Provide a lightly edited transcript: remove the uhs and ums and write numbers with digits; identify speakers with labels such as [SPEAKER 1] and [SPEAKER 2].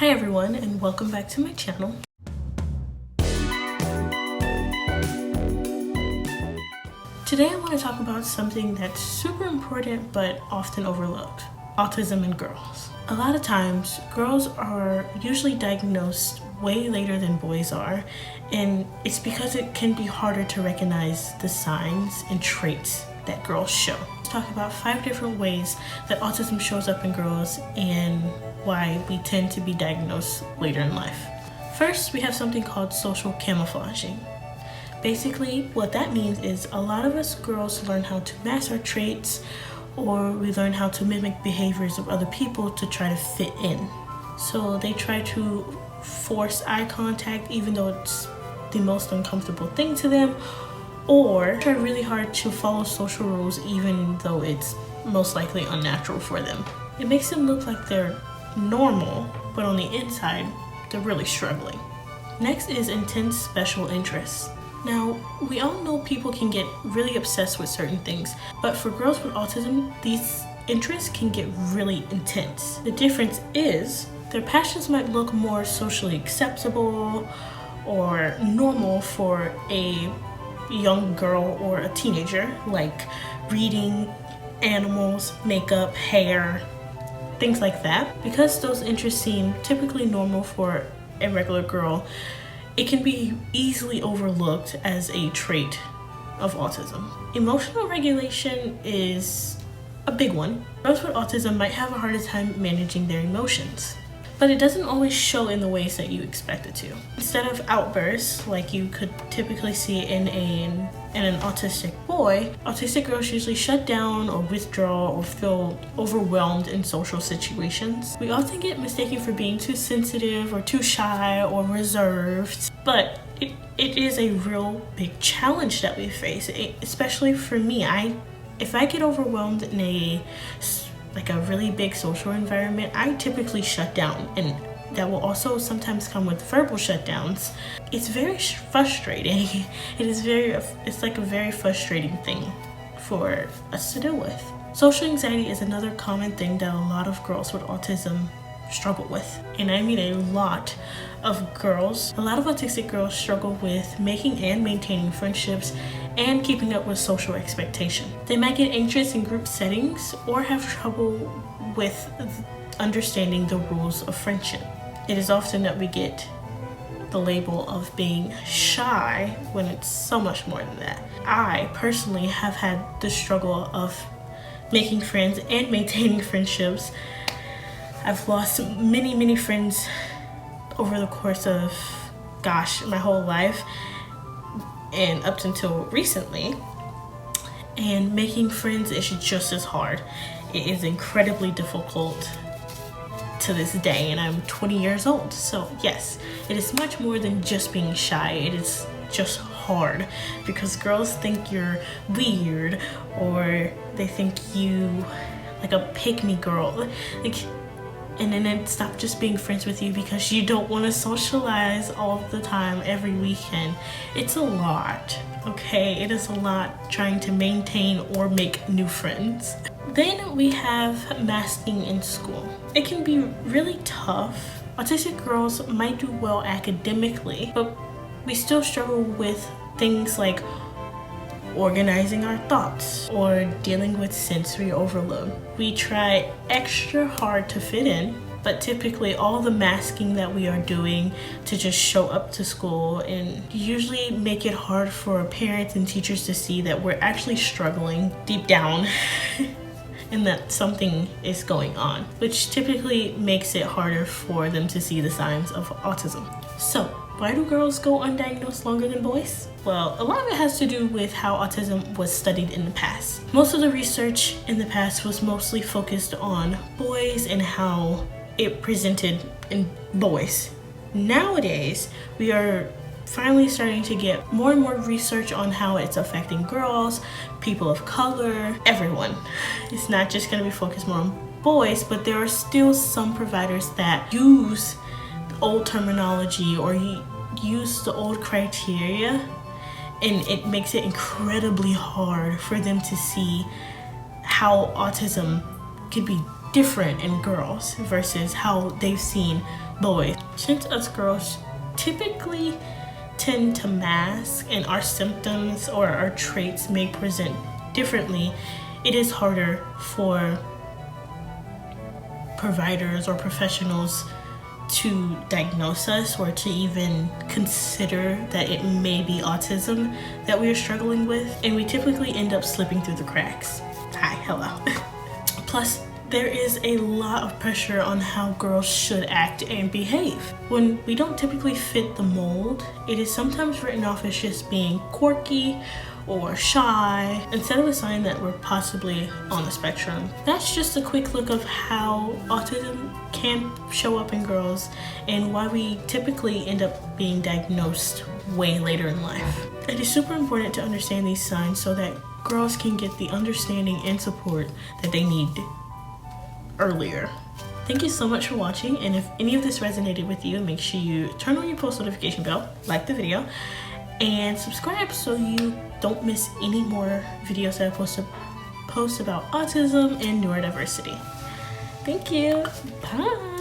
[SPEAKER 1] Hi everyone, and welcome back to my channel. Today I want to talk about something that's super important but often overlooked: autism in girls. A lot of times, girls are usually diagnosed way later than boys are, and it's because it can be harder to recognize the signs and traits that girls show. Let's talk about 5 different ways that autism shows up in girls and why we tend to be diagnosed later in life. First, we have something called social camouflaging. Basically, what that means is a lot of us girls learn how to mask our traits, or we learn how to mimic behaviors of other people to try to fit in. So they try to force eye contact even though it's the most uncomfortable thing to them, or try really hard to follow social rules even though it's most likely unnatural for them. It makes them look like they're normal, but on the inside, they're really struggling. Next is intense special interests. Now, we all know people can get really obsessed with certain things, but for girls with autism, these interests can get really intense. The difference is their passions might look more socially acceptable or normal for a young girl or a teenager, like reading, animals, makeup, hair, things like that. Because those interests seem typically normal for a regular girl, it can be easily overlooked as a trait of autism. Emotional regulation is a big one. Girls with autism might have a harder time managing their emotions, but it doesn't always show in the ways that you expect it to. Instead of outbursts like you could typically see in an autistic boy, autistic girls usually shut down or withdraw or feel overwhelmed in social situations. We often get mistaken for being too sensitive or too shy or reserved, but it is a real big challenge that we face, especially for me. If I get overwhelmed in a really big social environment, I typically shut down, and that will also sometimes come with verbal shutdowns. It's very frustrating. It's like a very frustrating thing for us to deal with. Social anxiety is another common thing that a lot of girls with autism struggle with. And I mean a lot of autistic girls struggle with making and maintaining friendships and keeping up with social expectation. They might get anxious in group settings or have trouble with understanding the rules of friendship. It is often that we get the label of being shy when it's so much more than that. I personally have had the struggle of making friends and maintaining friendships. I've lost many friends over the course of, my whole life and up until recently. And making friends is just as hard. It is incredibly difficult to this day, and I'm 20 years old. So yes, it is much more than just being shy. It is just hard because girls think you're weird, or they think you like a pick-me girl. And then they stop just being friends with you because you don't want to socialize all the time, every weekend. It's a lot, okay? It is a lot trying to maintain or make new friends. Then we have masking in school. It can be really tough. Autistic girls might do well academically, but we still struggle with things like organizing our thoughts or dealing with sensory overload. We try extra hard to fit in, but typically all the masking that we are doing to just show up to school and usually make it hard for parents and teachers to see that we're actually struggling deep down and that something is going on, which typically makes it harder for them to see the signs of autism. So, why do girls go undiagnosed longer than boys? Well, a lot of it has to do with how autism was studied in the past. Most of the research in the past was mostly focused on boys and how it presented in boys. Nowadays, we are finally starting to get more and more research on how it's affecting girls, people of color, everyone. It's not just going to be focused more on boys, but there are still some providers that use the old terminology or use the old criteria, and it makes it incredibly hard for them to see how autism could be different in girls versus how they've seen boys. Since us girls typically tend to mask and our symptoms or our traits may present differently, it is harder for providers or professionals to diagnose us or to even consider that it may be autism that we are struggling with, and we typically end up slipping through the cracks. Hi, hello. Plus, there is a lot of pressure on how girls should act and behave. When we don't typically fit the mold, it is sometimes written off as just being quirky or shy, instead of a sign that we're possibly on the spectrum. That's just a quick look of how autism can show up in girls and why we typically end up being diagnosed way later in life. It is super important to understand these signs so that girls can get the understanding and support that they need earlier. Thank you so much for watching, and if any of this resonated with you, make sure you turn on your post notification bell, like the video, and subscribe so you don't miss any more videos that I post about autism and neurodiversity. Thank you. Bye.